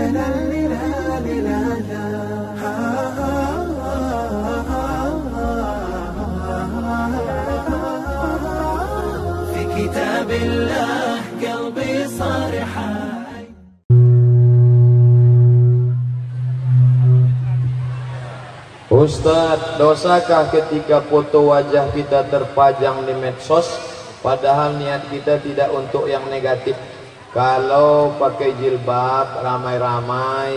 في كتاب الله قلبي صار حي. Ustadz, dosakah ketika foto wajah kita terpajang di medsos padahal niat kita tidak untuk yang negatif? Kalau pakai jilbab ramai-ramai,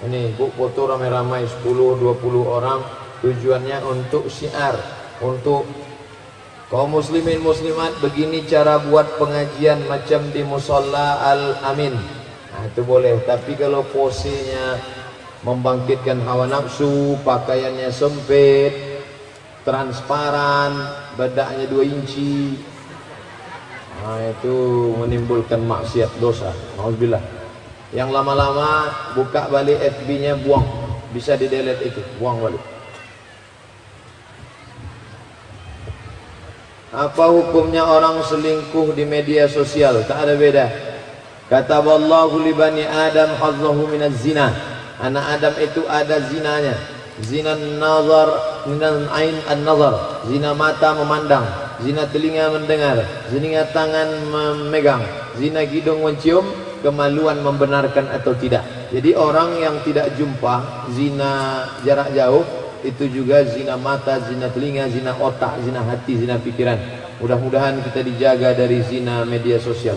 ini bu foto ramai-ramai 10-20 orang, tujuannya untuk syiar, untuk kaum muslimin muslimat, begini cara buat pengajian macam di Musholla Al-Amin. Nah, itu boleh, tapi kalau posenya membangkitkan hawa nafsu, pakaiannya sempit, transparan, bedaknya 2 inci, nah, itu menimbulkan maksiat, dosa. Alhamdulillah. Yang lama-lama buka balik FB-nya, buang, bisa di delete itu, buang balik. Apa hukumnya orang selingkuh di media sosial? Tak ada beda. Kataballahu li bani Adam hazzahu minaz zina. Anak Adam itu ada zinanya. Zina nazar, minal ain an-nazar. Zina mata memandang, zina telinga mendengar, zina tangan memegang, zina hidung mencium, kemaluan membenarkan atau tidak. Jadi orang yang tidak jumpa, zina jarak jauh, itu juga zina mata, zina telinga, zina otak, zina hati, zina pikiran. Mudah-mudahan kita dijaga dari zina media sosial.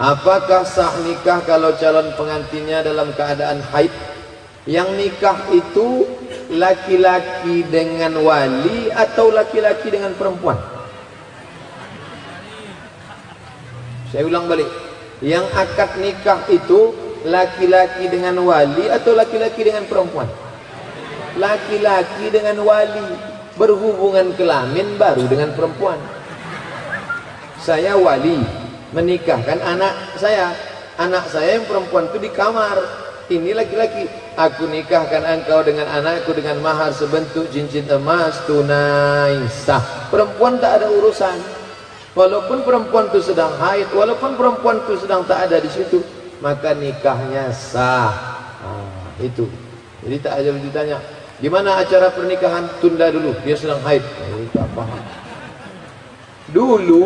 Apakah sah nikah kalau calon pengantinnya dalam keadaan haid? Yang nikah itu laki-laki dengan wali atau laki-laki dengan perempuan? Saya ulang balik. Yang akad nikah itu laki-laki dengan wali atau laki-laki dengan perempuan? Laki-laki dengan wali, berhubungan kelamin baru dengan perempuan. Saya wali menikahkan anak saya yang perempuan itu di kamar. Ini laki-laki, aku nikahkan engkau dengan anakku dengan mahar sebentuk cincin emas tunai sah. Perempuan tak ada urusan, walaupun perempuan itu sedang haid, walaupun perempuan itu sedang tak ada di situ, maka nikahnya sah. Nah, itu. Jadi tak ada ditanya, gimana acara pernikahan? Tunda dulu, dia sedang haid. Tak paham. Dulu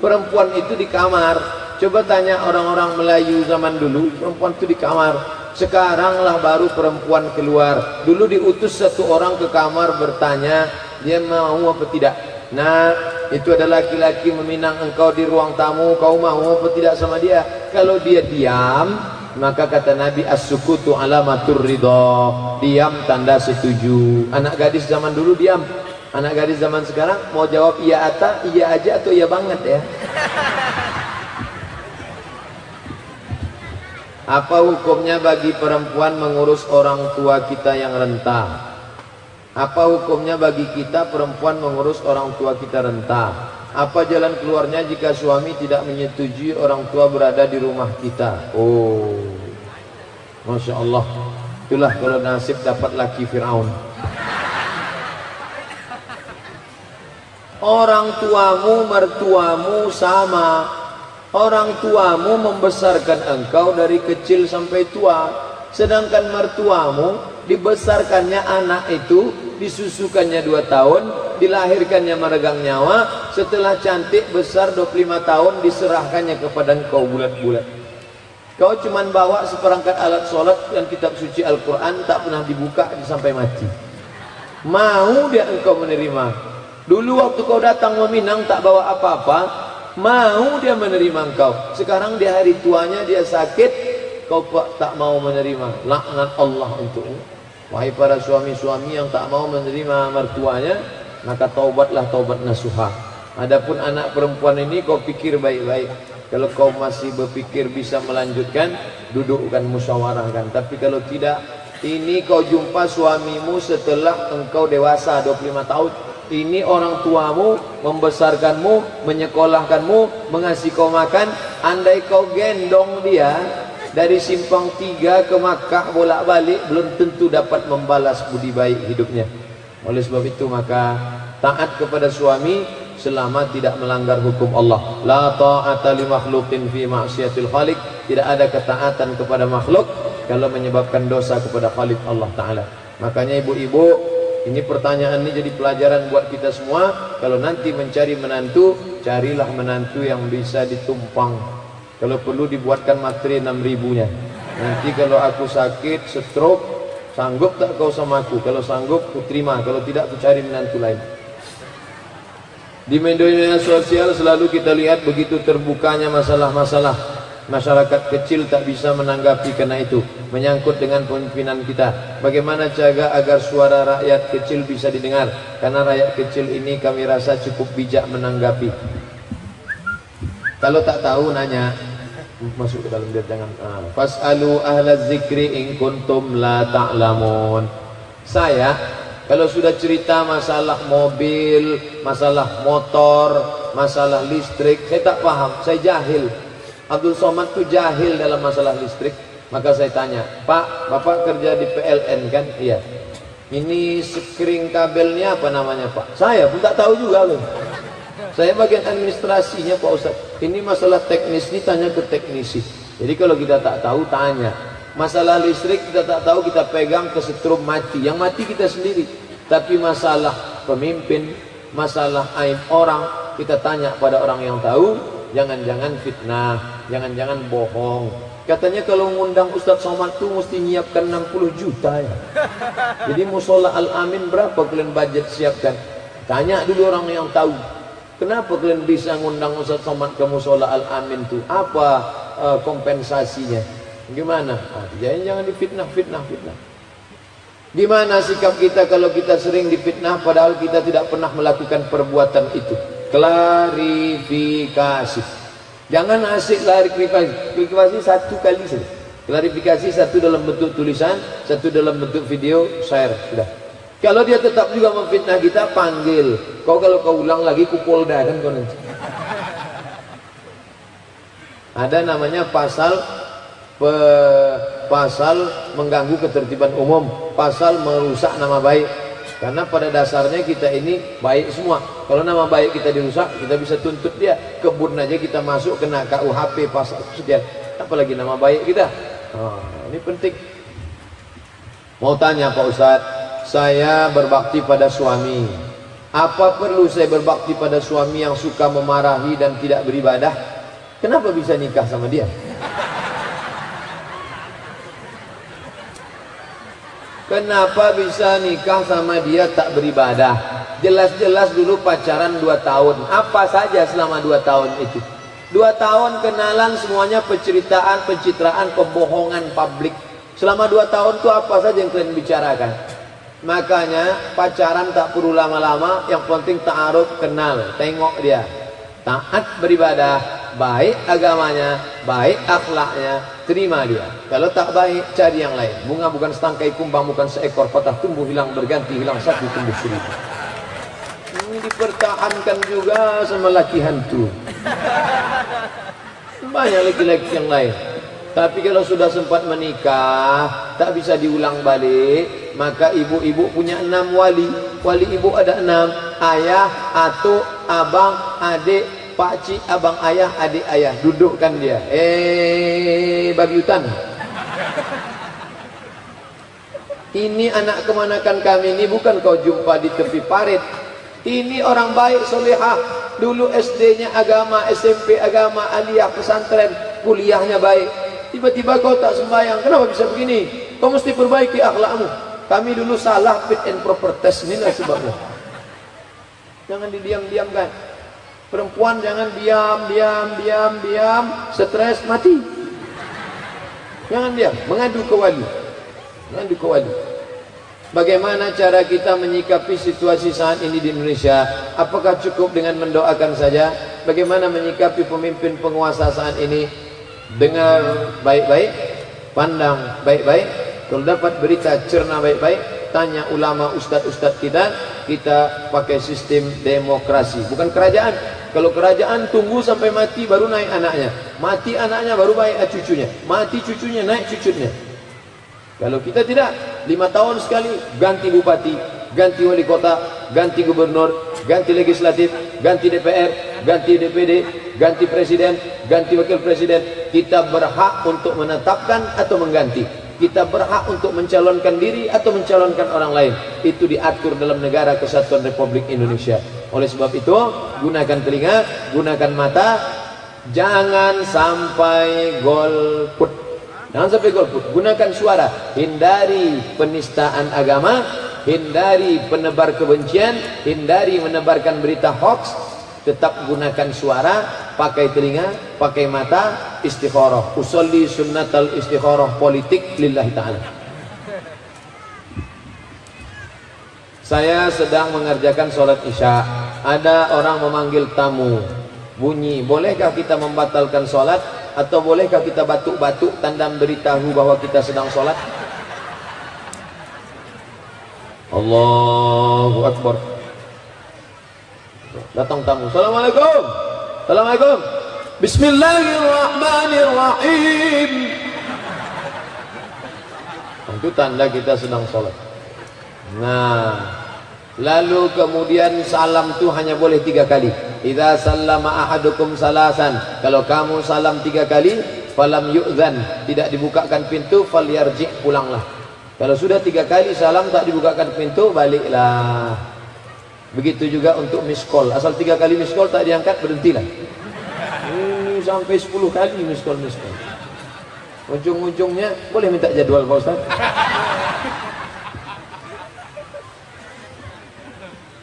perempuan itu di kamar. Coba tanya orang-orang Melayu zaman dulu, perempuan itu di kamar. Sekarang lah baru perempuan keluar. Dulu diutus satu orang ke kamar bertanya, dia mau apa tidak. Nah, itu ada laki-laki meminang engkau di ruang tamu, kau mau apa tidak sama dia? Kalau dia diam, maka kata Nabi, as-sukutu alamatur ridha. Diam tanda setuju. Anak gadis zaman dulu diam. Anak gadis zaman sekarang mau jawab iya ata, iya aja atau iya banget ya. Apa hukumnya bagi perempuan mengurus orang tua kita yang renta? Apa hukumnya bagi kita perempuan mengurus orang tua kita renta? Apa jalan keluarnya jika suami tidak menyetujui orang tua berada di rumah kita? Oh, Masya Allah. Itulah kalau nasib dapat laki Fir'aun. Orang tuamu, mertuamu sama. Orang tuamu membesarkan engkau dari kecil sampai tua. Sedangkan mertuamu dibesarkannya anak itu, disusukannya 2 tahun, dilahirkannya meregang nyawa. Setelah cantik besar 25 tahun diserahkannya kepada engkau bulat-bulat. Kau cuman bawa seperangkat alat sholat dan kitab suci Al-Quran, tak pernah dibuka sampai mati. Mau dia engkau menerima? Dulu waktu kau datang meminang tak bawa apa-apa, mau dia menerima engkau. Sekarang di hari tuanya dia sakit, kau tak mau menerima. Laknat Allah untukmu. Wahai para suami-suami yang tak mau menerima mertuanya, maka taubatlah taubat nasuha. Adapun anak perempuan ini kau pikir baik-baik. Kalau kau masih berpikir bisa melanjutkan, dudukkan musyawarahkan. Tapi kalau tidak, ini kau jumpa suamimu setelah engkau dewasa 25 tahun. Ini orang tuamu membesarkanmu, menyekolahkanmu, mengasih kau makan. Andai kau gendong dia dari Simpang 3 ke Makkah bolak-balik, belum tentu dapat membalas budi baik hidupnya. Oleh sebab itu maka taat kepada suami, selama tidak melanggar hukum Allah. La ta'ata li makhluqin fi ma'siyatil khaliq. Tidak ada ketaatan kepada makhluk kalau menyebabkan dosa kepada Khaliq Allah Ta'ala. Makanya ibu-ibu, ini pertanyaan ini jadi pelajaran buat kita semua. Kalau nanti mencari menantu, carilah menantu yang bisa ditumpang. Kalau perlu dibuatkan materi 6.000-nya. Nanti kalau aku sakit, stroke, sanggup tak kau sama aku? Kalau sanggup, ku terima. Kalau tidak, ku cari menantu lain. Di media sosial selalu kita lihat begitu terbukanya masalah-masalah. Masyarakat kecil tak bisa menanggapi karena itu. Menyangkut dengan pemimpinan kita. Bagaimana cara agar suara rakyat kecil bisa didengar? Karena rakyat kecil ini kami rasa cukup bijak menanggapi. Kalau tak tahu nanya, masuk ke dalam dia jangan. Fas'alu ahla zikri in kuntum la ta'lamun. Saya kalau sudah cerita masalah mobil, masalah motor, masalah listrik, saya tak paham, saya jahil. Abdul Somad itu jahil dalam masalah listrik. Maka saya tanya, Pak, Bapak kerja di PLN kan? Iya. Ini skring kabelnya apa namanya Pak? Saya pun tak tahu juga loh. Saya bagian administrasinya Pak Ustaz. Ini masalah teknis ini tanya ke teknisi. Jadi kalau kita tak tahu tanya. Masalah listrik kita tak tahu kita pegang kesetrum mati. Yang mati kita sendiri. Tapi masalah pemimpin, masalah aib orang kita tanya pada orang yang tahu. Jangan-jangan fitnah, jangan-jangan bohong. Katanya kalau ngundang Ustadz Somad tuh mesti nyiapkan 60 juta ya. Jadi musola Al-Amin berapa kalian budget siapkan? Tanya dulu orang yang tahu. Kenapa kalian bisa ngundang Ustadz Somad ke musola Al-Amin tuh? Apa kompensasinya? Gimana? Jangan difitnah. Gimana sikap kita kalau kita sering difitnah padahal kita tidak pernah melakukan perbuatan itu? Klarifikasi. Jangan asik klarifikasi satu kali saja. Klarifikasi satu dalam bentuk tulisan, satu dalam bentuk video, share, sudah. Kalau dia tetap juga memfitnah kita, panggil. Kalau kau ulang lagi ku polda kan kau nanti. Ada namanya pasal mengganggu ketertiban umum, pasal merusak nama baik. Karena pada dasarnya kita ini baik semua. Kalau nama baik kita dirusak, kita bisa tuntut dia. Kebun aja kita masuk kena KUHP pasal sekian. Apalagi nama baik kita. Ini penting. Mau tanya Pak Ustadz, saya berbakti pada suami. Apa perlu saya berbakti pada suami yang suka memarahi dan tidak beribadah? Kenapa bisa nikah sama dia? Kenapa bisa nikah sama dia tak beribadah? Jelas-jelas dulu pacaran 2 tahun. Apa saja selama 2 tahun itu? 2 tahun kenalan semuanya penceritaan, pencitraan, pembohongan publik. Selama 2 tahun itu apa saja yang kalian bicarakan? Makanya pacaran tak perlu lama-lama. Yang penting ta'aruf, kenal, tengok dia. Taat beribadah, baik agamanya, baik akhlaknya, terima dia. Kalau tak baik, cari yang lain. Bunga bukan setangkai, kumbang bukan seekor, patah tumbuh hilang berganti, hilang satu tumbuh 1000. Ini dipertahankan juga sama laki hantu. Banyak laki-laki yang lain. Tapi kalau sudah sempat menikah, tak bisa diulang balik, maka ibu-ibu punya 6 wali. Wali ibu ada 6. Ayah, atuk, abang, adik, pakcik, abang ayah, adik ayah. Dudukkan dia. Babi hutan. Ini anak kemanakan kami ini bukan kau jumpa di tepi parit. Ini orang baik solehah. Dulu SD-nya agama, SMP agama, aliyah, pesantren, kuliahnya baik. Tiba-tiba kau tak sembahyang. Kenapa bisa begini? Kau mesti perbaiki akhlakmu. Kami dulu salah fit and proper test. Inilah sebabnya. Jangan didiam-diamkan. Perempuan jangan diam, stres mati. Jangan diam, mengadu ke wali. Bagaimana cara kita menyikapi situasi saat ini di Indonesia? Apakah cukup dengan mendoakan saja? Bagaimana menyikapi pemimpin penguasa saat ini? Dengar baik-baik, pandang baik-baik. Kalau dapat berita cerna baik-baik, tanya ulama ustadz-ustadz kita pakai sistem demokrasi, bukan kerajaan. Kalau kerajaan tunggu sampai mati baru naik anaknya, mati anaknya baru baik cucunya, mati cucunya naik cucunya. Kalau kita tidak, 5 tahun sekali ganti bupati, ganti wali kota, ganti gubernur, ganti legislatif, ganti DPR, ganti DPD, ganti presiden, ganti wakil presiden. Kita berhak untuk menetapkan atau mengganti. Kita berhak untuk mencalonkan diri atau mencalonkan orang lain. Itu diatur dalam negara kesatuan Republik Indonesia. Oleh sebab itu, gunakan telinga, gunakan mata, jangan sampai golput. Jangan sampai golput. Gunakan suara. Hindari penistaan agama, hindari penebar kebencian, hindari menebarkan berita hoax. Tetap gunakan suara, pakai telinga, pakai mata, istikharah. Usolli sunnatal istikharah politik lillahi ta'ala. Saya sedang mengerjakan sholat isya. Ada orang memanggil tamu. Bunyi, bolehkah kita membatalkan sholat? Atau bolehkah kita batuk-batuk tanda memberitahu bahwa kita sedang sholat? Allahu Akbar. Datang tamu. Assalamualaikum. Assalamualaikum. Bismillahirrahmanirrahim. Itu tanda kita sedang sholat. Nah, lalu kemudian salam itu hanya boleh 3 kali. Idza sallama ahadukum salasan. Kalau kamu salam 3 kali, falam yu'zan, tidak dibukakan pintu, falyarji', pulanglah. Kalau sudah 3 kali salam tak dibukakan pintu, baliklah. Begitu juga untuk miss call. Asal 3 kali miss call tak diangkat, berhentilah. Ini sampai 10 kali miss call. Ujung-ujungnya boleh minta jadwal Pak Ustaz.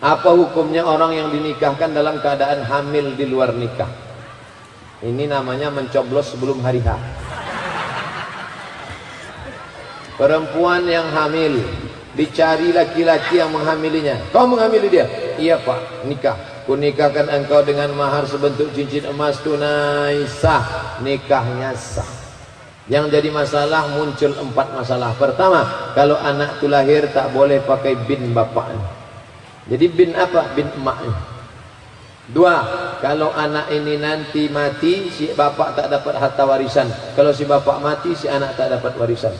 Apa hukumnya orang yang dinikahkan dalam keadaan hamil di luar nikah? Ini namanya mencoblos sebelum hari H. Perempuan yang hamil dicari laki-laki yang menghamilinya. Kau menghamili dia? Iya Pak, nikah. Ku nikahkan engkau dengan mahar sebentuk cincin emas tunai, sah. Nikahnya sah. Yang jadi masalah, muncul 4 masalah. Pertama, kalau anak itu lahir tak boleh pakai bin bapaknya. Jadi bin apa? Bin emaknya. 2, kalau anak ini nanti mati, si bapak tak dapat harta warisan. Kalau si bapak mati, si anak tak dapat warisan.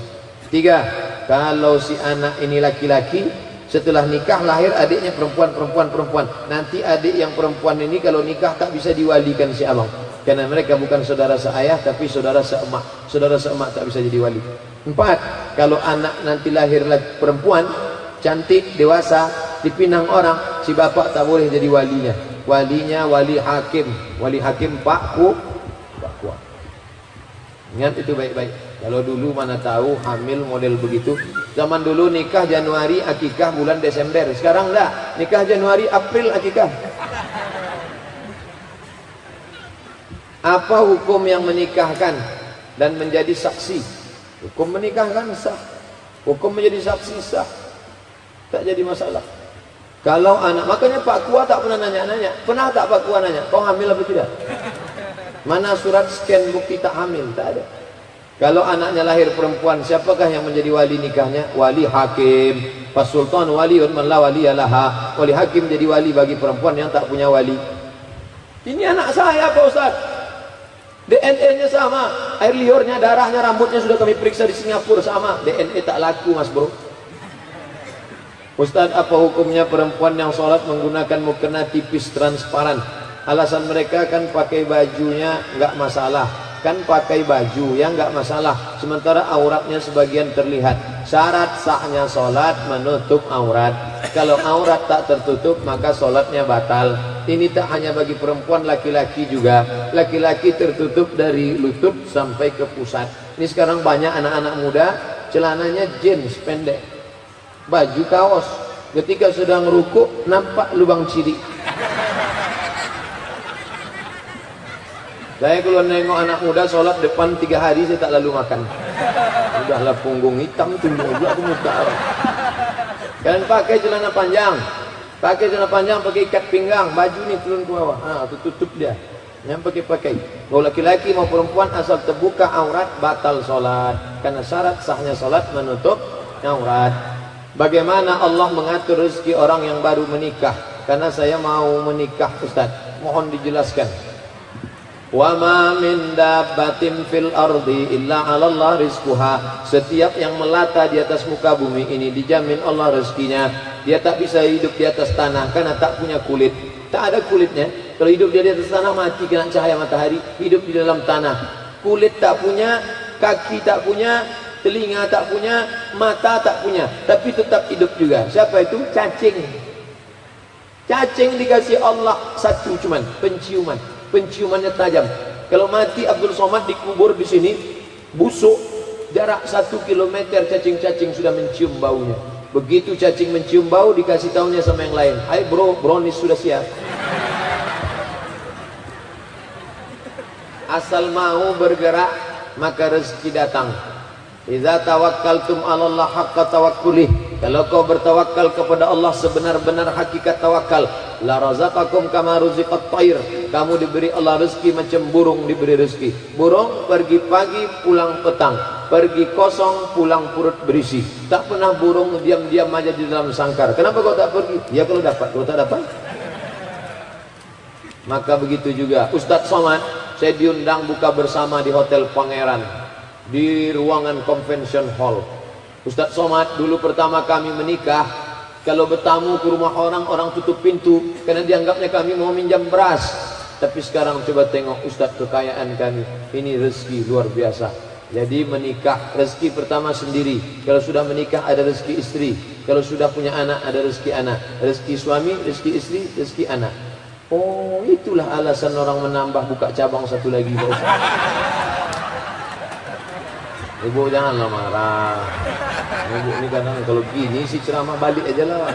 3, kalau si anak ini laki-laki, setelah nikah lahir adiknya perempuan. Nanti adik yang perempuan ini kalau nikah tak bisa diwalikan si abang, karena mereka bukan saudara seayah tapi saudara seemak. Saudara seemak tak bisa jadi wali. 4, kalau anak nanti lahir lagi perempuan, cantik, dewasa, dipinang orang, si bapak tak boleh jadi walinya. Walinya wali hakim. Wali hakim Pak Kuat. Ingat itu baik-baik. Kalau dulu mana tahu hamil model begitu. Zaman dulu nikah Januari, akikah bulan Desember. Sekarang enggak, nikah Januari, April akikah. Apa hukum yang menikahkan dan menjadi saksi? Hukum menikahkan sah, hukum menjadi saksi sah, tak jadi masalah. Kalau anak, makanya Pak Kua tak pernah nanya-nanya. Pernah tak Pak Kua nanya, kau hamil apa tidak? Mana surat scan bukti tak hamil? Tak ada. Kalau anaknya lahir perempuan, siapakah yang menjadi wali nikahnya? Wali hakim. Pas sultan waliun man la waliyalaha. Wali hakim jadi wali bagi perempuan yang tak punya wali. Ini anak saya Pak Ustaz. DNA-nya sama, air liurnya, darahnya, rambutnya sudah kami periksa di Singapura sama. DNA tak laku Mas Bro. Ustaz, apa hukumnya perempuan yang sholat menggunakan mukena tipis transparan? Alasan mereka kan pakai bajunya nggak masalah, kan pakai baju yang nggak masalah, sementara auratnya sebagian terlihat. Syarat sahnya sholat menutup aurat. Kalau aurat tak tertutup maka sholatnya batal. Ini tak hanya bagi perempuan, laki-laki juga. Laki-laki tertutup dari lutut sampai ke pusat. Ini sekarang banyak anak-anak muda celananya jeans pendek, baju kaos, ketika sedang rukuk nampak lubang cilik. Saya kalau nengok anak muda sholat depan 3 hari saya tak lalu makan. Udahlah punggung hitam tumbuh juga ke muka. Kalian pakai celana panjang, pakai ikat pinggang, baju ni turun ke bawah, tutup dia. Yang pakai. Kalau laki-laki mau perempuan asal terbuka aurat batal sholat, karena syarat sahnya sholat menutup aurat. Bagaimana Allah mengatur rezeki orang yang baru menikah? Karena saya mau menikah Ustaz, mohon dijelaskan. Wa ma min dabbatin fil ardi illa 'ala Allah rizquha. Setiap yang melata di atas muka bumi ini dijamin Allah rezekinya. Dia tak bisa hidup di atas tanah karena tak punya kulit, tak ada kulitnya. Kalau hidup dia di atas tanah, mati kena cahaya matahari. Hidup di dalam tanah, kulit tak punya, kaki tak punya, telinga tak punya, mata tak punya, tapi tetap hidup juga. Siapa itu? Cacing. Cacing dikasih Allah satu cuman penciuman, penciumannya tajam. Kalau mati Abdul Somad dikubur di sini, busuk, jarak 1 kilometer cacing-cacing sudah mencium baunya. Begitu cacing mencium bau, dikasih tahunya sama yang lain, hai bro, brownies sudah siap. Asal mau bergerak, maka rezeki datang. Idza tawakkaltum 'ala Allah haqqa tawakkulih. Kalau kau bertawakal kepada Allah sebenar-benar hakikat tawakal, la razaqakum kama ruziqat thair. Kamu diberi Allah rezeki macam burung diberi rezeki. Burung pergi pagi pulang petang, pergi kosong pulang perut berisi. Tak pernah burung diam-diam aja di dalam sangkar. Kenapa kau tak pergi? Ya kalau dapat, kalau tak dapat. Maka begitu juga Ustadz Somad, saya diundang buka bersama di Hotel Pangeran, di ruangan convention hall. Ustadz Somad dulu pertama kami menikah, kalau bertamu ke rumah orang, orang tutup pintu karena dianggapnya kami mau minjam beras. Tapi sekarang coba tengok Ustadz, kekayaan kami ini, rezeki luar biasa. Jadi menikah, rezeki pertama sendiri. Kalau sudah menikah ada rezeki istri. Kalau sudah punya anak ada rezeki anak. Rezeki suami, rezeki istri, rezeki anak. Oh, itulah alasan orang menambah buka cabang satu lagi, Pak Ustaz. Ibu janganlah marah. Ibu ini kadang kalau gini si ceramah balik aja lah.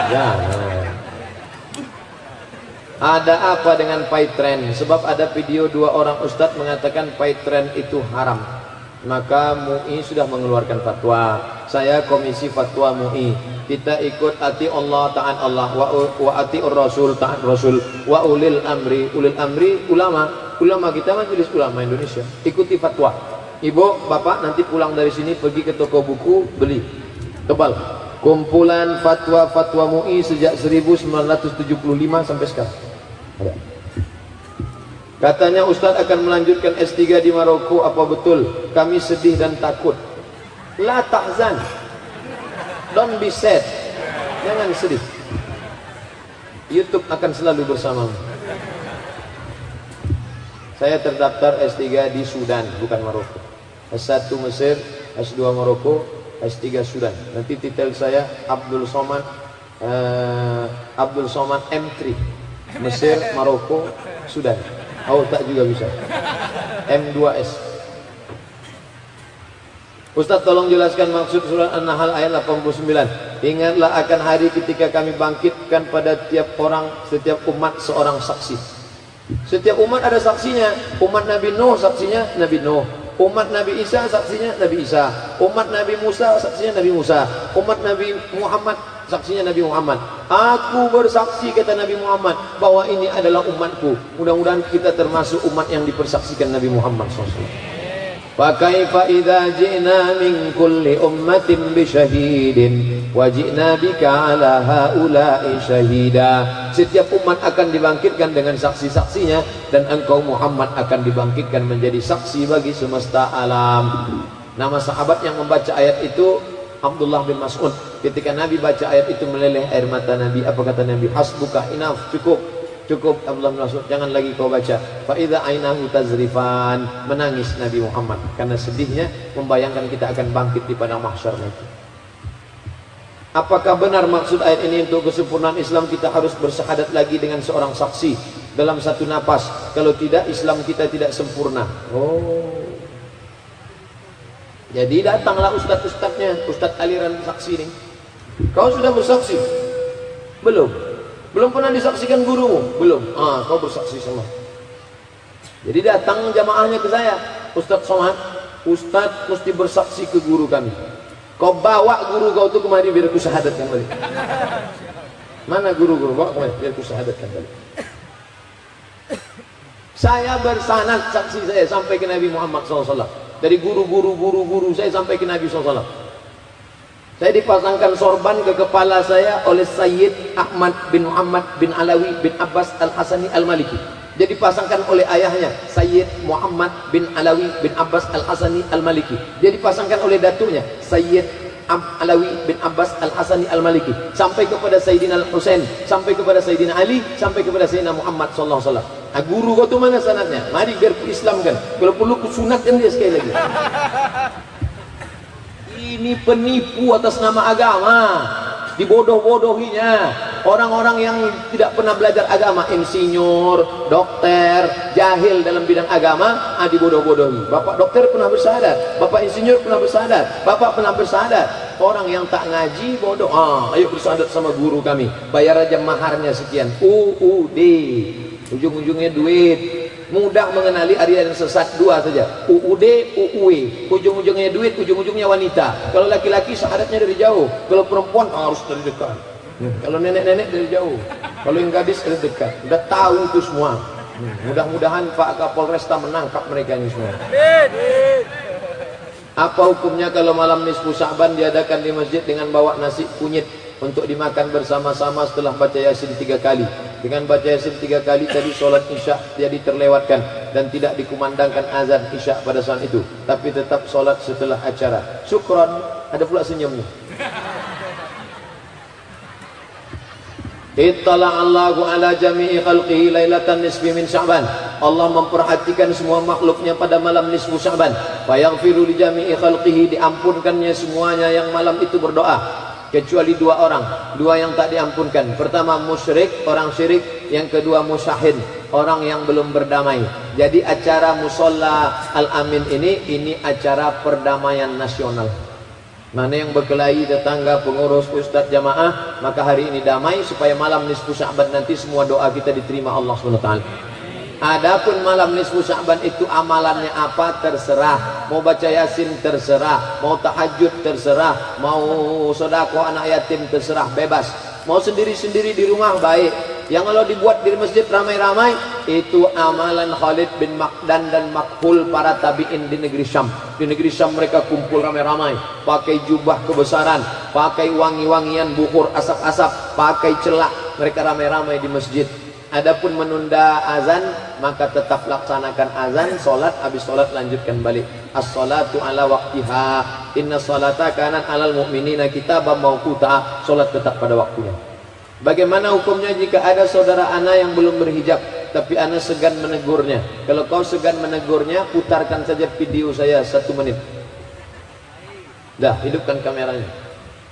Jangan. Ada apa dengan Paytrend? Sebab ada video 2 orang ustadz mengatakan Paytrend itu haram. Maka MUI sudah mengeluarkan fatwa. Saya komisi fatwa MUI. Kita ikut ati Allah, taat Allah, wa ati Rasul, taat Rasul, wa ulil amri. Ulil amri ulama. Ulama kita majelis ulama Indonesia. Ikuti fatwa. Ibu, bapak nanti pulang dari sini pergi ke toko buku, beli tebal kumpulan fatwa-fatwa MUI sejak 1975 sampai sekarang. Ada. Katanya Ustadz akan melanjutkan S3 di Maroko, apa betul? Kami sedih dan takut. La tahzan, don't be sad, jangan sedih. YouTube akan selalu bersamamu. Saya terdaftar S3 di Sudan, bukan Maroko. S1 Mesir, S2 Maroko, S3 Sudan. Nanti titel saya Abdul Somad M3, Mesir, Maroko, Sudan. Oh, tak juga bisa. M2S. Ustaz tolong jelaskan maksud surah An-Nahl ayat 89. Ingatlah akan hari ketika kami bangkitkan pada tiap orang, setiap umat seorang saksi. Setiap umat ada saksinya. Umat Nabi Nuh saksinya Nabi Nuh. Umat Nabi Isa saksinya Nabi Isa. Umat Nabi Musa saksinya Nabi Musa. Umat Nabi Muhammad saksinya Nabi Muhammad. Aku bersaksi, kata Nabi Muhammad, bahwa ini adalah umatku. Mudah-mudahan kita termasuk umat yang dipersaksikan Nabi Muhammad SAW. Fa kaifa idza ji'na min kulli ummatin bi syahidin wa ji'na bika ala haula'i syahida. Setiap umat akan dibangkitkan dengan saksi-saksinya, dan engkau Muhammad akan dibangkitkan menjadi saksi bagi semesta alam. Nama sahabat yang membaca ayat itu Abdullah bin Mas'ud. Ketika Nabi baca ayat itu meleleh air mata Nabi. Apa kata Nabi? Hasbuka, enough, cukup. Cukup Abdullah bin Mas'ud, jangan lagi kau baca. Fa idza ainahu tazrifan, menangis Nabi Muhammad karena sedihnya membayangkan kita akan bangkit di padang mahsyar nanti. Apakah benar maksud ayat ini untuk kesempurnaan Islam kita harus bersyahadat lagi dengan seorang saksi dalam satu napas? Kalau tidak, Islam kita tidak sempurna. Oh. Jadi datanglah ustadz-ustadznya, ustadz aliran saksi ini. Kau sudah bersaksi? Belum. Belum pernah disaksikan gurumu? Belum. Kau bersaksi sama. Jadi datang jamaahnya ke saya, Ustadz Somad, Ustadz mesti bersaksi ke guru kami. Kau bawa guru kau itu kemari biar aku syahadatkan balik. Mana guru-guru? Bawa kemari biar aku syahadatkan balik. Saya bersanad saksi saya sampai ke Nabi Muhammad SAW. Dari guru-guru saya sampai ke Nabi SAW. Saya dipasangkan sorban ke kepala saya oleh Sayyid Ahmad bin Muhammad bin Alawi bin Abbas Al-Hasani Al-Maliki. Dia dipasangkan oleh ayahnya Sayyid Muhammad bin Alawi bin Abbas Al-Hasani Al-Maliki. Dia dipasangkan oleh datunya Sayyid Alawi bin Abbas Al-Hasani Al-Maliki, sampai kepada Sayyidina Al-Husain, sampai kepada Sayyidina Ali, sampai kepada Sayyidina Muhammad sallallahu alaihi wasallam. Guru kau tu mana sanadnya? Mari biar ku Islamkan. Kalau perlu ku sunatkan dia sekali lagi. Ini penipu atas nama agama, dibodoh-bodohinya. Orang-orang yang tidak pernah belajar agama, insinyur, dokter, jahil dalam bidang agama, dibodoh-bodohi. Bapak dokter pernah bersyahadat, bapak insinyur pernah bersyahadat, bapak pernah bersyahadat. Orang yang tak ngaji bodoh. Ayo bersyahadat sama guru kami, bayar aja maharnya sekian. UUD, ujung-ujungnya duit. Mudah mengenali aliran sesat dua saja, UUD, UUE, ujung-ujungnya duit, ujung-ujungnya wanita. Kalau laki-laki syahadatnya dari jauh, kalau perempuan harus dari dekat. Kalau nenek-nenek dari jauh, kalau yang gadis dari dekat. Udah tahu itu semua. Mudah-mudahan Pak Kapolresta menangkap mereka ini semua. Apa hukumnya kalau malam nisfu Sya'ban diadakan di masjid dengan bawa nasi kunyit untuk dimakan bersama-sama setelah baca Yasin 3 kali? Dengan baca Yasin 3 kali tadi sholat Isya jadi terlewatkan dan tidak dikumandangkan azan Isya pada saat itu, tapi tetap sholat setelah acara. Syukron, ada pula senyumnya. Ittala'allahu ala jami'i khalqihi lailatan nisfi min Sya'ban. Allah memperhatikan semua makhluknya pada malam nisfu Sya'ban. Fa yaghfiru li jami'i khalqihi, diampunkannya semuanya yang malam itu berdoa, kecuali 2 orang, 2 yang tak diampunkan. Pertama musyrik, orang syirik. Yang kedua musyahin, orang yang belum berdamai. Jadi acara Musolla Al-Amin ini acara perdamaian nasional. Mana yang berkelahi, tetangga, pengurus, ustadz, jamaah, maka hari ini damai supaya malam nisfu Sya'ban nanti semua doa kita diterima Allah SWT. Adapun malam nisfu Sya'ban itu amalannya apa terserah. Mau baca Yasin terserah, mau tahajud terserah, mau sedekah anak yatim terserah, bebas. Mau sendiri-sendiri di rumah baik. Yang kalau dibuat di masjid ramai-ramai itu amalan Khalid bin Makdan dan Makhul, para tabi'in di negeri Syam. Di negeri Syam mereka kumpul ramai-ramai, pakai jubah kebesaran, pakai wangi-wangian, bukhur, asap-asap, pakai celak, mereka ramai-ramai di masjid. Adapun menunda azan, maka tetap laksanakan azan, solat, habis solat lanjutkan balik. As-salatu ala waqtiha, inna salata kanat alal mu'minina kitaban mawquta, solat tetap pada waktunya. Bagaimana hukumnya jika ada saudara ana yang belum berhijab tapi ana segan menegurnya? Kalau kau segan menegurnya, putarkan saja video saya 1 menit. Dah, hidupkan kameranya.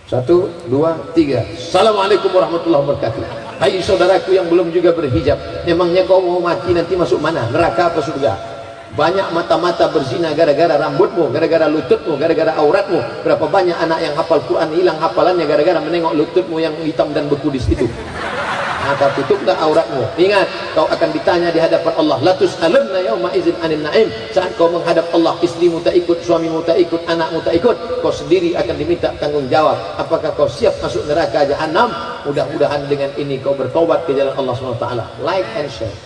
1, 2, 3. Assalamualaikum warahmatullahi wabarakatuh. Hai saudaraku yang belum juga berhijab, memangnya kau mau mati nanti masuk mana? Neraka apa surga? Banyak mata-mata berzina gara-gara rambutmu, gara-gara lututmu, gara-gara auratmu. Berapa banyak anak yang hafal Quran hilang hafalannya gara-gara menengok lututmu yang hitam dan beku di situ. Maka tutuplah auratmu. Ingat, kau akan ditanya di hadapan Allah. La tus'alunna yauma idzin 'anil na'im. Saat kau menghadap Allah, istrimu tak ikut, suamimu tak ikut, anakmu tak ikut, kau sendiri akan diminta tanggung jawab. Apakah kau siap masuk neraka jahanam? Mudah-mudahan dengan ini kau bertobat ke jalan Allah SWT. Like and share.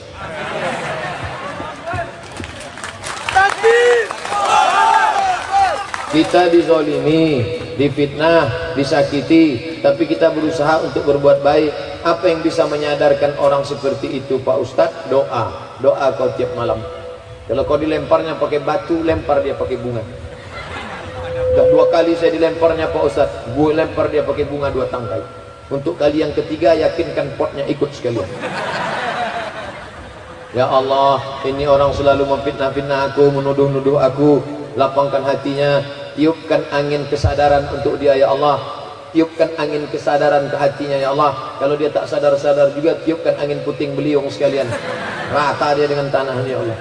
Kita dizolimi, difitnah, disakiti, tapi kita berusaha untuk berbuat baik. Apa yang bisa menyadarkan orang seperti itu, Pak Ustadz? Doa. Doa kau tiap malam. Kalau kau dilemparnya pakai batu, lempar dia pakai bunga. Sudah 2 kali saya dilemparnya Pak Ustadz, gue lempar dia pakai bunga 2 tangkai. Untuk kali yang ketiga, yakinkan potnya ikut sekalian. Ya Allah, ini orang selalu memfitnah-fitnah aku, menuduh-nuduh aku. Lapangkan hatinya, tiupkan angin kesadaran untuk dia ya Allah. Tiupkan angin kesadaran ke hatinya ya Allah. Kalau dia tak sadar-sadar juga, tiupkan angin puting beliung sekalian. Rata dia dengan tanah ya Allah.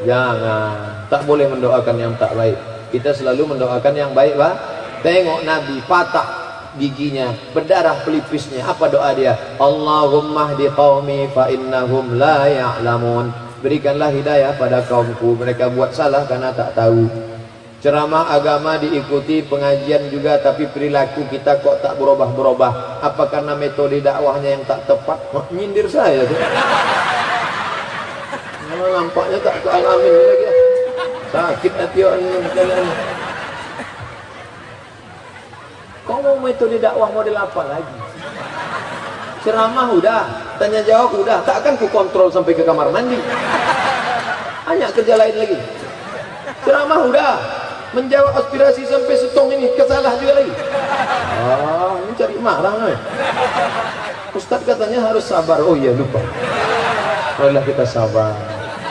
Jangan, tak boleh mendoakan yang tak baik. Kita selalu mendoakan yang baik, Pak. Tengok Nabi patah giginya, berdarah pelipisnya. Apa doa dia? Allahumma hdi qaumi fa innahum la ya'lamun. Berikanlah hidayah pada kaumku, mereka buat salah karena tak tahu. Ceramah agama diikuti, pengajian juga, tapi perilaku kita kok tak berubah-berubah. Apa karena metode dakwahnya yang tak tepat? Nyindir saya tuh. Nampaknya tak kealamin lagi. Sakit hati orang kalian. Kau mau metode dakwah model apa lagi? Ceramah udah, tanya jawab udah, tak akan ku kontrol sampai ke kamar mandi. Hanya kerja lain lagi. Ceramah udah, menjawab aspirasi sampai setong ini kesalah juga lagi. Ini cari marah nih. Ustadz katanya harus sabar. Oh iya, lupa. Marilah kita sabar.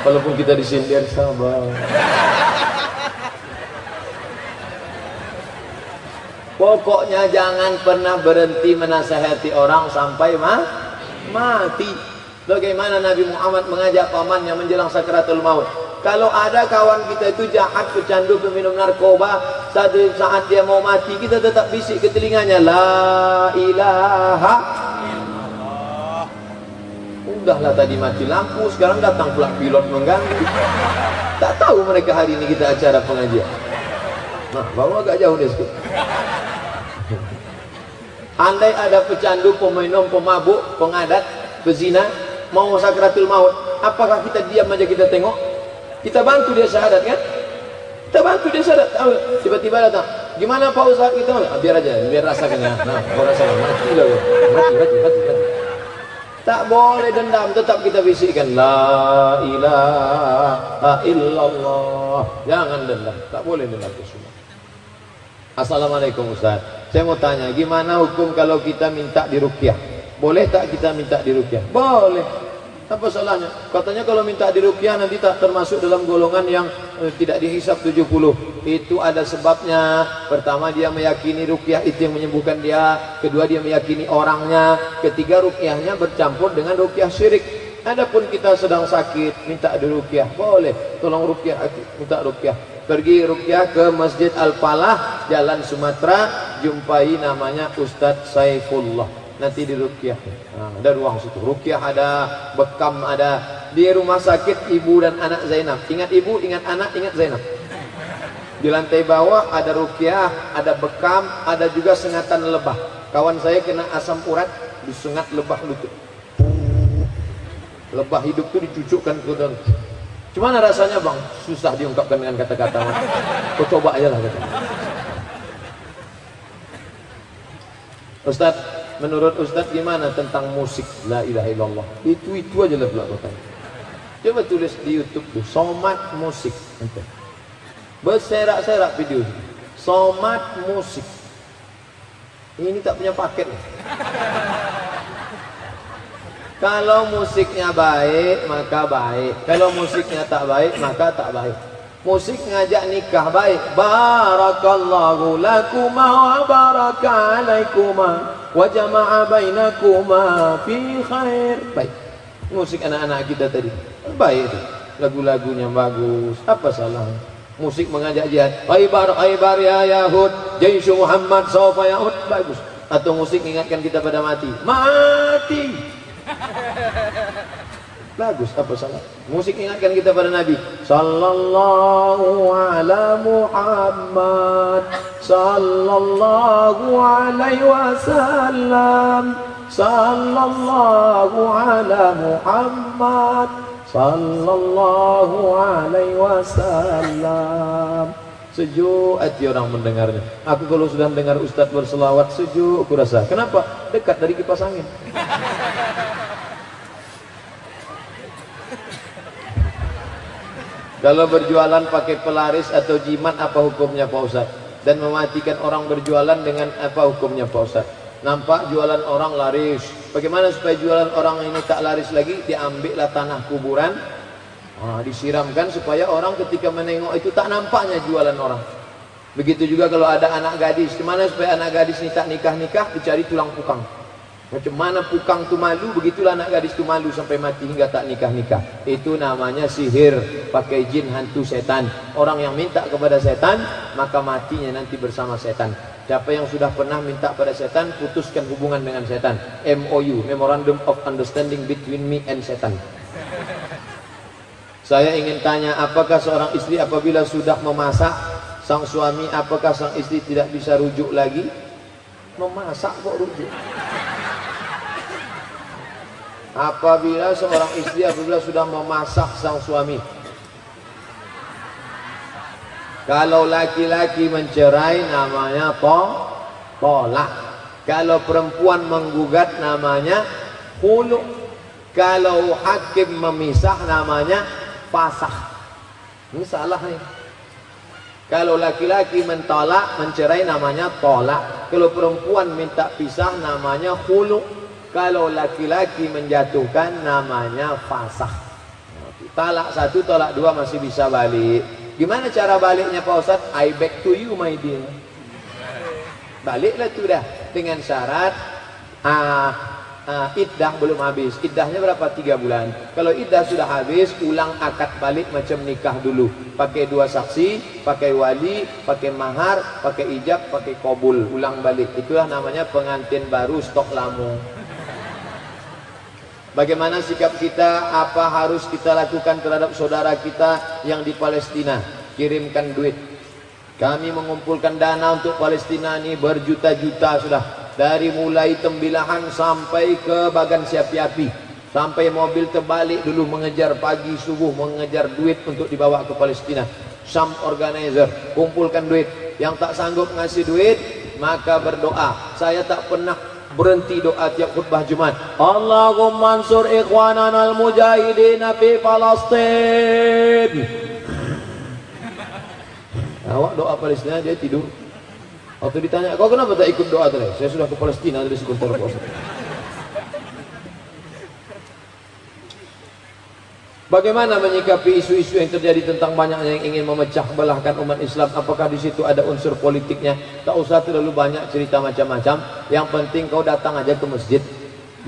Walaupun kita disindir, sabar. Pokoknya jangan pernah berhenti menasihati orang sampai mati. Bagaimana Nabi Muhammad mengajak pamannya menjelang sakaratul maut. Kalau ada kawan kita itu jahat, pecandu, peminum narkoba, satu saat dia mau mati, kita tetap bisik ke telinganya, la ilaha illallah. Udahlah tadi mati lampu, sekarang datang pula pilot mengganggu. Tak tahu mereka hari ini kita acara pengajian. Nah, bawa agak jauh deh sikit. Andai ada pecandu, peminum, pemabuk, pengadat, pezina, mau sakratul maut, apakah kita diam aja kita tengok? Kita bantu dia syahadat kan? Kita bantu dia syahadat. Tiba-tiba datang, gimana Pak Ustaz kita? Biar aja, biar rasakan ya. Nah, kau rasakan, mati lah, mati. Tak boleh dendam, tetap kita bisikkan la ilaha illallah. Jangan dendam, tak boleh dendam itu semua. Assalamualaikum Ustaz. Saya mau tanya, gimana hukum kalau kita minta diruqyah? Boleh tak kita minta diruqyah? Boleh. Apa salahnya? Katanya kalau minta diruqyah nanti tak termasuk dalam golongan yang tidak dihisab 70. Itu ada sebabnya. Pertama, dia meyakini ruqyah itu yang menyembuhkan dia. Kedua, dia meyakini orangnya. Ketiga, ruqyahnya bercampur dengan ruqyah syirik. Adapun kita sedang sakit, minta diruqyah, boleh. Tolong ruqyah, minta ruqyah. Pergi ruqyah ke Masjid Al-Falah, Jalan Sumatera, jumpai namanya Ustadz Saifullah. Nanti di ruqyah, ada ruang situ. Ruqyah ada, bekam ada. Di rumah sakit ibu dan anak Zainab. Ingat ibu, ingat anak, ingat Zainab. Di lantai bawah ada ruqyah, ada bekam, ada juga sengatan lebah. Kawan saya kena asam urat, disengat lebah lutut. Lebah hidup itu dicucukkan ke dalam. Gimana rasanya bang? Susah diungkapkan dengan kata-kata. Kau coba aja lah katanya. Ustadz, menurut Ustadz gimana tentang musik? La ilaha illallah. Itu aja lah belakang. Coba tulis di YouTube tuh, somat musik. Berserak-serak video. Somat musik. Ini tak punya paket. Kalau musiknya baik, maka baik. Kalau musiknya tak baik, maka tak baik. Musik ngajak nikah baik. Barakallahu lakuma wa baraka alaikuma wa jama'a bainakuma fi khair. Baik. Musik anak-anak kita tadi baik itu. Lagu-lagunya bagus. Apa salahnya? Musik mengajak jihad. Aibar ya Yahud, Jaishu Muhammad sawfa yaud. Bagus. Atau musik mengingatkan kita pada mati. Mati. Bagus, apa salah? Musik ingatkan kita pada Nabi. Sallallahu ala Muhammad, sallallahu alaihi wasallam, sallallahu ala Muhammad, sallallahu alaihi wasallam. Sejuk hati orang mendengarnya. Aku kalau sudah mendengar Ustadz berselawat, sejuk aku rasa. Kenapa? Dekat dari kipas angin. Kalau berjualan pakai pelaris atau jimat, apa hukumnya Pak Ustaz? Dan mematikan orang berjualan dengan apa hukumnya Pak Ustaz? Nampak jualan orang laris. Bagaimana supaya jualan orang ini tak laris lagi? Diambillah tanah kuburan, disiramkan supaya orang ketika menengok itu tak nampaknya jualan orang. Begitu juga kalau ada anak gadis. Gimana supaya anak gadis ini tak nikah-nikah? Dicari tulang pukang. Macam mana pukang itu malu, begitulah anak gadis itu malu sampai mati hingga tak nikah-nikah. Itu namanya sihir, pakai jin, hantu, setan. Orang yang minta kepada setan, maka matinya nanti bersama setan. Siapa yang sudah pernah minta pada setan, putuskan hubungan dengan setan. MOU, Memorandum of Understanding Between Me and Setan. Saya ingin tanya, apakah seorang istri apabila sudah memasak, sang suami, apakah sang istri tidak bisa rujuk lagi? Memasak kok rujuk? Apabila seorang istri apabila sudah memasak sang suami, kalau laki-laki mencerai namanya tolak. Kalau perempuan menggugat namanya khulu. Kalau hakim memisah namanya fasakh. Ini salah nih. Kalau laki-laki mentolak, mencerai namanya tolak. Kalau perempuan minta pisah namanya khulu. Kalau laki-laki menjatuhkan namanya fasakh. Talak 1, talak 2 masih bisa balik. Gimana cara baliknya Pak Ustadz? I back to you my dear. Baliklah tuh dah. Dengan syarat iddah belum habis. Iddahnya berapa? 3 bulan. Kalau iddah sudah habis, ulang akad balik macam nikah dulu. Pakai 2 saksi, pakai wali, pakai mahar, pakai ijab, pakai qabul. Ulang balik. Itulah namanya pengantin baru stok lama. Bagaimana sikap kita? Apa harus kita lakukan terhadap saudara kita yang di Palestina? Kirimkan duit. Kami mengumpulkan dana untuk Palestina ini berjuta-juta sudah. Dari mulai tembilahan sampai ke bagan siapi-api, sampai mobil terbalik dulu mengejar pagi subuh, mengejar duit untuk dibawa ke Palestina. Some organizer kumpulkan duit. Yang tak sanggup ngasih duit maka berdoa. Saya tak pernah berhenti doa tiap khutbah Jumat. Allahumma ansur ikhwanana al-mujahidin fi Palestin. Awak doa Palestina, dia tidur. Waktu ditanya, kau kenapa tak ikut doa tadi? Saya sudah ke Palestina tadi sebentar Pak Ustaz. Bagaimana menyikapi isu-isu yang terjadi tentang banyaknya yang ingin memecah belahkan umat Islam? Apakah di situ ada unsur politiknya? Tak usah terlalu banyak cerita macam-macam. Yang penting kau datang aja ke masjid.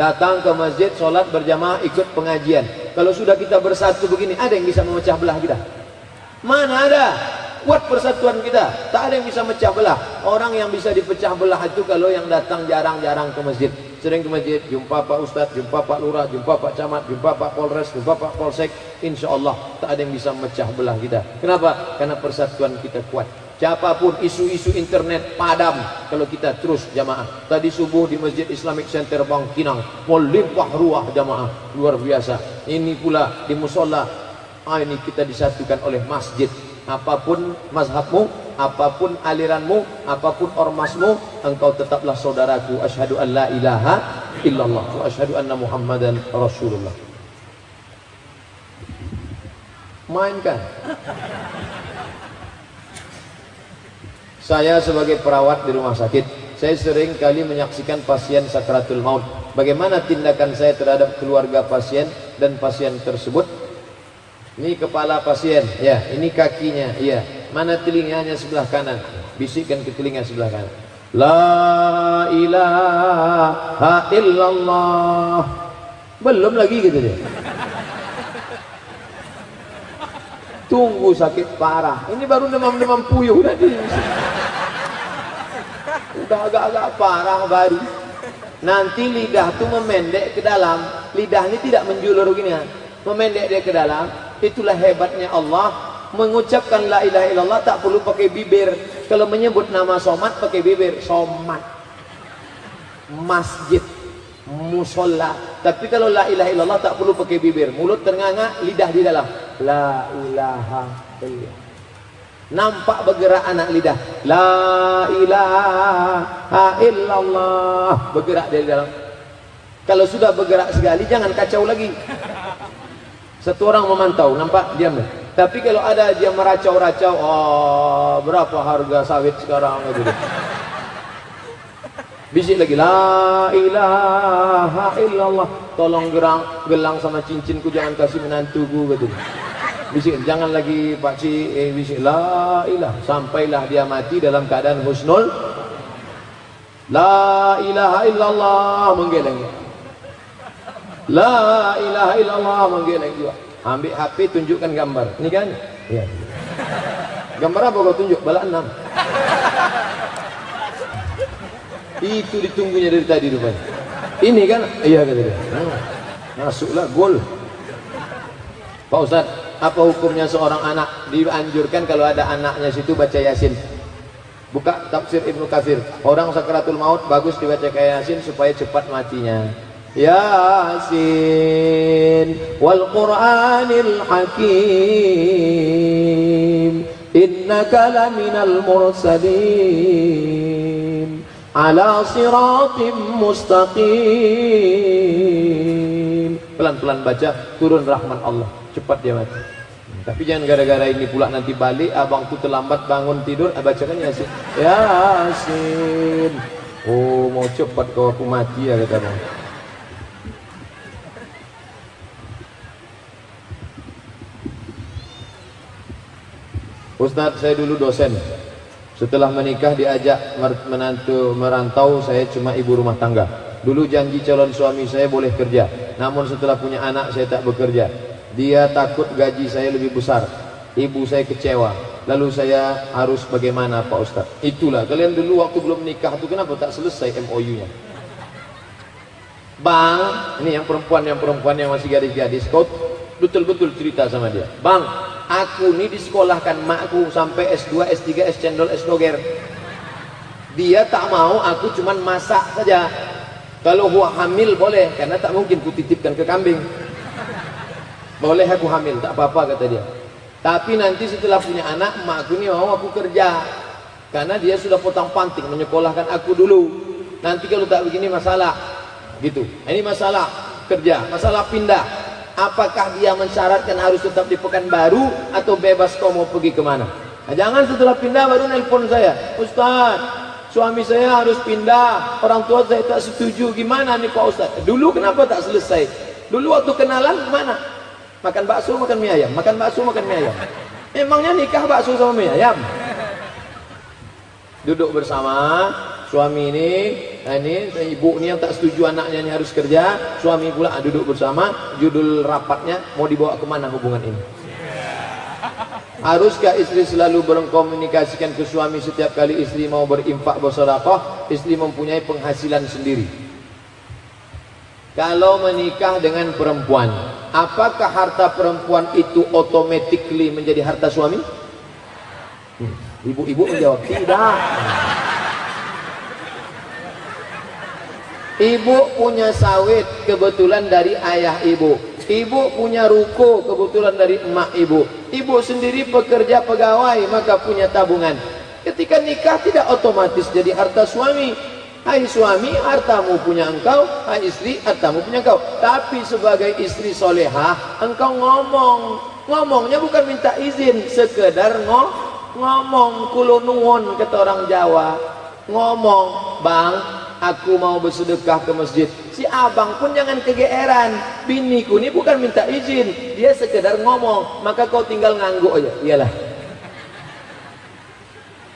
Datang ke masjid, sholat berjamaah, ikut pengajian. Kalau sudah kita bersatu begini, ada yang bisa memecah belah kita? Mana ada? Kuat persatuan kita, tak ada yang bisa mecah belah. Orang yang bisa dipecah belah itu kalau yang datang jarang-jarang ke masjid. Sering ke masjid, jumpa Pak Ustadz, jumpa Pak Lurah, jumpa Pak Camat, jumpa Pak Polres, jumpa Pak Polsek. Insya Allah tak ada yang bisa mecah belah kita. Kenapa? Karena persatuan kita kuat. Siapapun isu-isu internet padam kalau kita terus jamaah. Tadi subuh di Masjid Islamic Center Bangkinang, melimpah ruah jamaah luar biasa. Ini pula di musola, ini kita disatukan oleh masjid. Apapun mazhabmu, apapun aliranmu, apapun ormasmu, engkau tetaplah saudaraku. Asyhadu an la ilaha illallah wa asyhadu anna Muhammadan Rasulullah. Mainkan. Saya sebagai perawat di rumah sakit, saya sering kali menyaksikan pasien sakratul maut. Bagaimana tindakan saya terhadap keluarga pasien dan pasien tersebut? Ini kepala pasien, ya, ini kakinya, ya. Mana telinganya sebelah kanan? Bisikkan ke telinga sebelah kanan. La ilaha illallah. Belum lagi gitu dia. Tunggu sakit parah. Ini baru demam-demam puyuh tadi. Udah agak-agak parah baru. Nanti lidah tuh memendek ke dalam. Lidah ini tidak menjulur gini ya. Memendek dia ke dalam. Itulah hebatnya Allah. Mengucapkan la ilaha illallah tak perlu pakai bibir. Kalau menyebut nama somat pakai bibir, somat. Masjid, musola. Tapi kalau la ilaha illallah tak perlu pakai bibir. Mulut ternganga, lidah di dalam. La ilaha illallah. Nampak bergerak anak lidah. La ilaha illallah. Bergerak dari dalam. Kalau sudah bergerak sekali, jangan kacau lagi. Satu orang memantau, nampak diam. Tapi kalau ada dia meracau-racau, oh, berapa harga sawit sekarang gitu. Bisik lagi, la ilaha illallah. Tolong gelang sama cincinku jangan kasih menantuku gitu. Bisik, jangan lagi pakcik, bisik la ilah. Sampailah dia mati dalam keadaan husnul. La ilaha illallah, menggeleng. La ilaha illallah, menggeleng juga. Ambil HP, tunjukkan gambar. Ini kan? Iya. Gambar apa kau tunjuk? Bala 6. Itu ditunggunya dari tadi rupanya. Ini kan? Iya kata dia. Masuklah gol. Pak Ustaz, apa hukumnya seorang anak? Dianjurkan kalau ada anaknya situ baca Yasin. Buka tafsir Ibnu Katsir. Orang sakratul maut bagus dibaca kayak Yasin supaya cepat matinya. Yasin wal Qur'anil Hakim innaka laminal mursalin ala siratim mustaqim. Pelan-pelan baca, turun rahmat Allah, cepat dia mati. Tapi jangan gara-gara ini pula nanti balik abang tuh terlambat bangun tidur, bacakan Yasin. Yasin. Oh, mau cepat kau aku mati ya kata bang. Ustadz, saya dulu dosen. Setelah menikah diajak menantu merantau, saya cuma ibu rumah tangga. Dulu janji calon suami saya boleh kerja, namun setelah punya anak saya tak bekerja. Dia takut gaji saya lebih besar. Ibu saya kecewa. Lalu saya harus bagaimana Pak Ustadz? Itulah, kalian dulu waktu belum nikah itu kenapa tak selesai MOU-nya? Bang, ini yang perempuan yang masih gadis-gadis, kau betul-betul cerita sama dia. Bang, aku ini disekolahkan makku sampai S2, S3, S cendol, S doger. Dia tak mau aku cuman masak saja. Kalau gua hamil boleh, karena tak mungkin ku titipkan ke kambing. Boleh aku hamil, tak apa-apa kata dia. Tapi nanti setelah punya anak, emakku ini mau aku kerja. Karena dia sudah potong panting menyekolahkan aku dulu. Nanti kalau tak begini masalah. Gitu. Ini masalah kerja, masalah pindah. Apakah dia mensyaratkan harus tetap di Pekanbaru atau bebas kau mau pergi kemana? Nah, jangan setelah pindah baru nelpon saya. Ustaz, suami saya harus pindah. Orang tua saya tak setuju. Gimana nih Pak Ustaz? Dulu kenapa tak selesai? Dulu waktu kenalan mana? Makan bakso, makan mie ayam. Makan bakso, makan mie ayam. Emangnya nikah bakso sama mie ayam? Duduk bersama suami ini ibu ini yang tak setuju anaknya ini harus kerja, suami pula duduk bersama. Judul rapatnya, mau dibawa kemana hubungan ini? Haruskah istri selalu berkomunikasikan ke suami setiap kali istri mau berinfak bersedekah, istri mempunyai penghasilan sendiri? Kalau menikah dengan perempuan, apakah harta perempuan itu automatically menjadi harta suami? Ibu-ibu menjawab tidak. Ibu punya sawit kebetulan dari ayah ibu. Ibu punya ruko kebetulan dari emak ibu. Ibu sendiri pekerja pegawai maka punya tabungan. Ketika nikah tidak otomatis jadi harta suami. Hai suami, hartamu punya engkau. Hai istri, hartamu punya engkau. Tapi sebagai istri solehah, engkau ngomongnya bukan minta izin, sekedar ngomong kulo nuwun kata orang Jawa. Ngomong, bang, aku mau bersedekah ke masjid. Si abang pun jangan kegeeran. Biniku ini bukan minta izin, dia sekedar ngomong. Maka kau tinggal ngangguk aja. Iyalah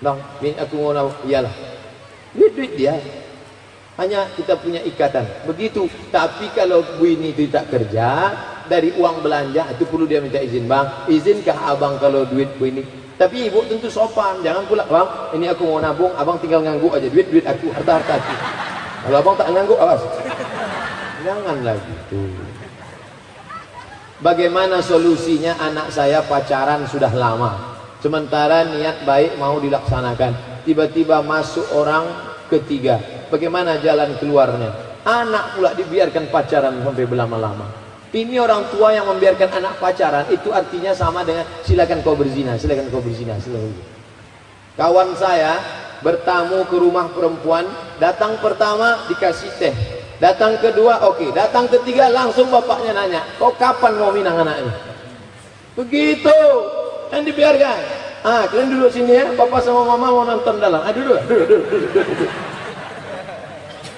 bang, bin aku mau iyalah. Duit dia. Hanya kita punya ikatan. Begitu. Tapi kalau bini tidak kerja, dari uang belanja itu perlu dia minta izin. Bang, izinkah abang kalau duit ini? Tapi ibu tentu sopan. Jangan pula, bang, ini aku mau nabung, abang tinggal ngangguk aja. Duit aku, harta aku. Kalau abang tak ngangguk, awas. Janganlah gitu. Bagaimana solusinya? Anak saya pacaran sudah lama, sementara niat baik mau dilaksanakan, tiba-tiba masuk orang ketiga. Bagaimana jalan keluarnya? Anak pula dibiarkan pacaran sampai berlama-lama. Ini orang tua yang membiarkan anak pacaran, itu artinya sama dengan silakan kau berzina, silakan kau berzina, silakan. Kawan saya bertamu ke rumah perempuan, datang pertama dikasih teh, datang kedua oke, datang ketiga langsung bapaknya nanya, kau kapan mau minang anaknya? Begitu, yang dibiarkan. Kalian duduk sini ya, papa sama mama mau nonton dalam. Duduk.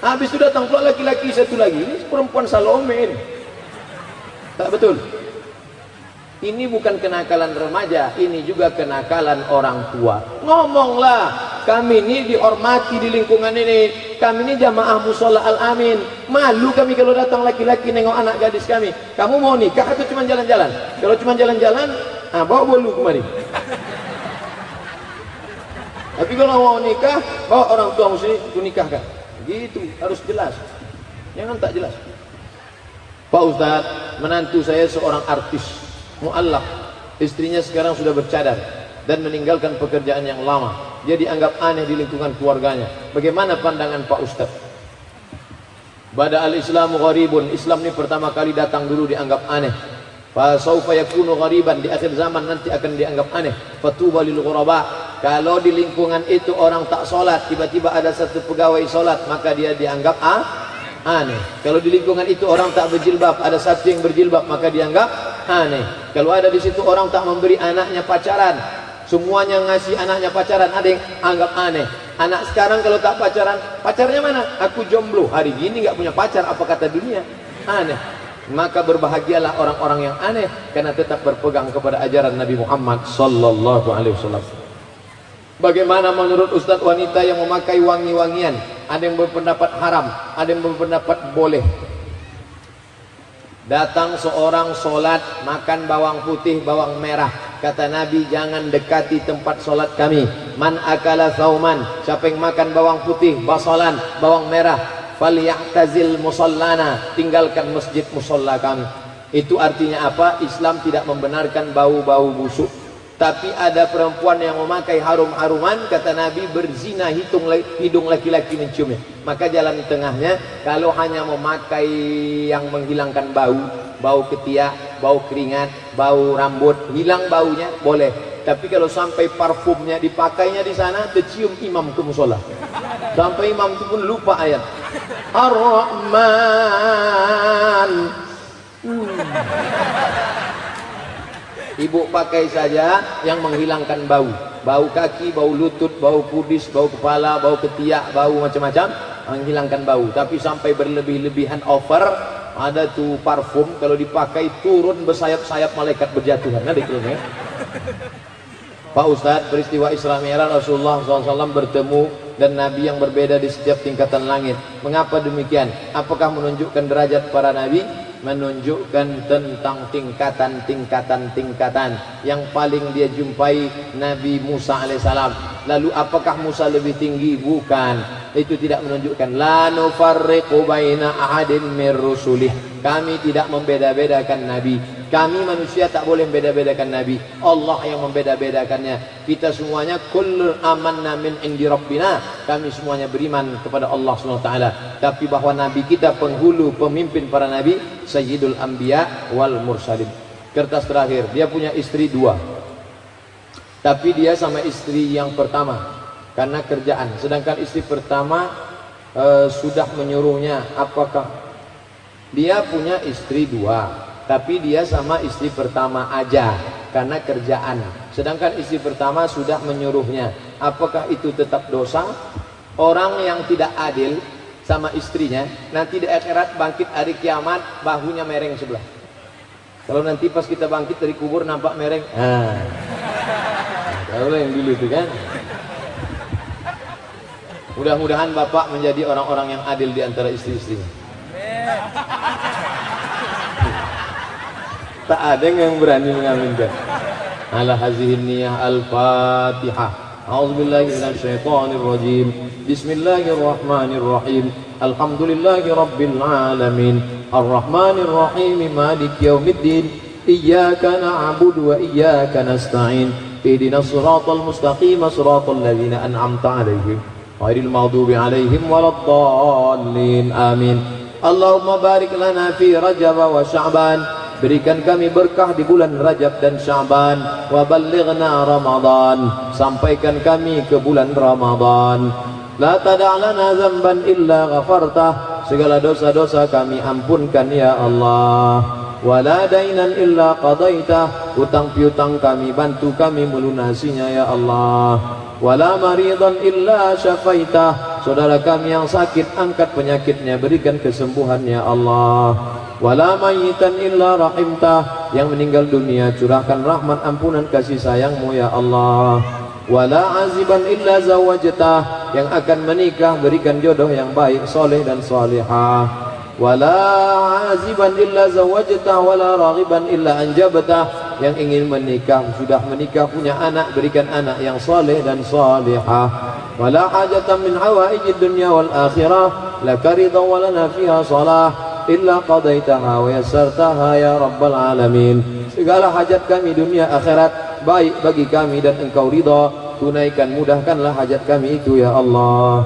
Habis itu datang pula laki-laki satu lagi. Ini perempuan Salome ini. Tak betul. Ini bukan kenakalan remaja, ini juga kenakalan orang tua. Ngomonglah, kami ini dihormati di lingkungan ini. Kami ini jamaah musola Al-Amin. Malu kami kalau datang laki-laki nengok anak gadis kami. Kamu mau nikah atau cuma jalan-jalan? Kalau cuma jalan-jalan, bawa bolu kemari. Tapi kalau mau nikah, bawa orang tua sini, aku nikahkan. Gitu, harus jelas. Jangan tak jelas. Pak Ustadz, menantu saya seorang artis, mu'allaf. Istrinya sekarang sudah bercadar dan meninggalkan pekerjaan yang lama. Dia dianggap aneh di lingkungan keluarganya. Bagaimana pandangan Pak Ustadz? Bada al-Islamu gharibun. Islam ini pertama kali datang dulu dianggap aneh. Fa saufa yakunu ghariban, di akhir zaman nanti akan dianggap aneh. Fatuba lil ghuraba. Kalau di lingkungan itu orang tak sholat, tiba-tiba ada satu pegawai sholat, maka dia dianggap aneh. Kalau di lingkungan itu orang tak berjilbab, ada satu yang berjilbab, maka dianggap Aneh. Kalau ada di situ orang tak memberi anaknya pacaran, semuanya ngasih anaknya pacaran, ada yang anggap aneh. Anak sekarang kalau tak pacaran, pacarnya mana? Aku jomblo. Hari gini nggak punya pacar, apa kata dunia? Aneh. Maka berbahagialah orang-orang yang aneh karena tetap berpegang kepada ajaran Nabi Muhammad sallallahu alaihi wasallam. Bagaimana menurut Ustadz wanita yang memakai wangi-wangian? Ada yang berpendapat haram, ada yang berpendapat boleh. Datang seorang solat makan bawang putih, bawang merah. Kata Nabi, jangan dekati tempat solat kami. Man akala thauman, siapa yang makan bawang putih, basalan, bawang merah, falyahtazil musallana, tinggalkan masjid musalla kami. Itu artinya apa? Islam tidak membenarkan bau-bau busuk. Tapi ada perempuan yang memakai harum-haruman, kata Nabi, berzina hidung laki-laki menciumnya. Maka jalan tengahnya, kalau hanya memakai yang menghilangkan bau, bau ketiak, bau keringat, bau rambut, hilang baunya, boleh. Tapi kalau sampai parfumnya dipakainya di sana, tercium imam ke musola. Sampai imam itu pun lupa ayat Ar-Rahman. Ibu pakai saja yang menghilangkan bau. Bau kaki, bau lutut, bau kudis, bau kepala, bau ketiak, bau macam-macam, menghilangkan bau. Tapi sampai berlebih-lebihan over, ada tuh parfum kalau dipakai turun bersayap-sayap malaikat berjatuhan. Ada ya? Pak Ustadz, peristiwa Isra Mi'raj Rasulullah SAW bertemu dan Nabi yang berbeda di setiap tingkatan langit. Mengapa demikian? Apakah menunjukkan derajat para Nabi? Menunjukkan tentang tingkatan-tingkatan. Yang paling dia jumpai Nabi Musa alaihissalam. Lalu apakah Musa lebih tinggi? Bukan. Itu tidak menunjukkan la nufarriqu baina ahadin mir rusulih. Kami tidak membeda-bedakan Nabi. Kami manusia tak boleh membeda-bedakan Nabi. Allah yang membeda-bedakannya. Kita semuanya kullun amanna min indi rabbina. Kami semuanya beriman kepada Allah SWT. Tapi bahwa Nabi kita penghulu, pemimpin para Nabi, Sayyidul Anbiya wal Mursalin. Kertas terakhir, dia punya istri 2. Tapi dia sama istri yang pertama karena kerjaan. Sedangkan istri pertama sudah menyuruhnya. Apakah dia punya istri 2? Tapi dia sama istri pertama aja karena kerjaan. Sedangkan istri pertama sudah menyuruhnya. Apakah itu tetap dosa? Orang yang tidak adil sama istrinya, nanti di akhirat bangkit hari kiamat, bahunya mereng sebelah. Kalau nanti pas kita bangkit dari kubur nampak mereng, kalau yang dulu itu kan. Mudah-mudahan Bapak menjadi orang-orang yang adil di antara istri-istrinya. Tak ada yang berani mengaminkan. Ala hazihin niyah al-Fatihah. A'udzubillahi minasyaitonir rajim. Bismillahirrahmanirrahim. Alhamdulillahi rabbil alamin. Arrahmanir rahim. Maliki yaumiddin. Iyyaka na'budu wa iyyaka nasta'in. Ihdinas siratal mustaqim, siratal ladzina an'amta 'alaihim ghairil maghdubi 'alaihim waladdallin. Amin. Allahumma barik lana fi Rajab wa Sya'ban. Berikan kami berkah di bulan Rajab dan Sya'ban. Wa ballighna Ramadan. Sampaikan kami ke bulan Ramadan. La tada'lana zamban illa ghafartah. Segala dosa-dosa kami ampunkan ya Allah. Wa la dainan illa qadaitah. Utang piutang kami bantu kami melunasinya ya Allah. Wa la maridan illa syafaitah. Saudara kami yang sakit angkat penyakitnya, berikan kesembuhan ya Allah. Wala mayitan illa rahimtah. Yang meninggal dunia curahkan rahmat ampunan kasih sayangmu ya Allah. Wala aziban illa zawajtah. Yang akan menikah berikan jodoh yang baik, soleh dan solehah. Wala aziban illa zawajtah. Wala raghiban illa anjabtah. Yang ingin menikah, sudah menikah, punya anak, berikan anak yang soleh dan solehah. Wala hajatan min hawaijid dunya wal akhirah. Laka ridha wa lana fiha salah. Illa qadaitaha wa yassartaha ya rabbal alamin. Segala hajat kami dunia akhirat baik bagi kami dan engkau ridha. Tunaikan, mudahkanlah hajat kami itu ya Allah.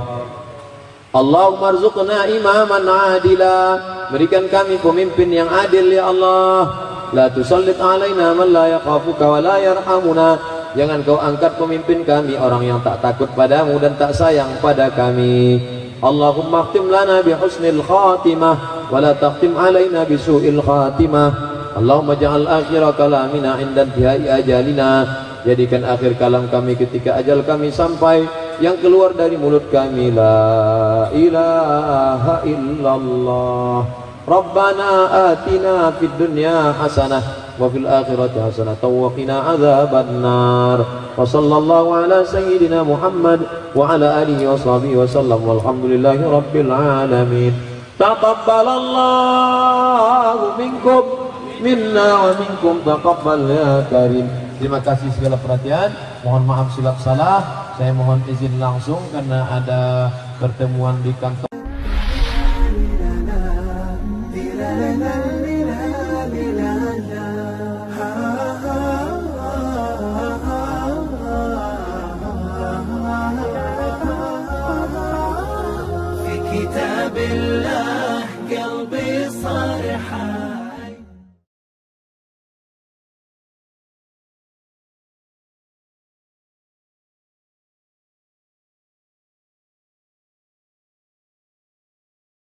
Allahumma arzuqna imaman adila. Berikan kami pemimpin yang adil ya Allah. La tusallit alaina man la yakhafuka wa la yarhamuna. Jangan kau angkat pemimpin kami orang yang tak takut padamu dan tak sayang pada kami. Allahumma khtim lana bi husnil khatimah wa la takhtim alaina bi su'il khatimah. Allahumma ja'al akhira kalamina inda intihai ajalina. Jadikan akhir kalam kami ketika ajal kami sampai, yang keluar dari mulut kami la ilaha illallah. Rabbana atina fid dunya hasanah wa fil akhirati hasanah wa qina adzabannar. Wa sallallahu ala sayyidina Muhammad wa ala alihi wa sahbihi wa sallam. Walhamdulillahi rabbil alamin. Taqabbalallahu minkum minna wa minkum taqabbal ya karim. Terima kasih segala perhatian. Mohon maaf silap salah. Saya mohon izin langsung karena ada pertemuan di kantor. في كتاب الله قلبي صار حال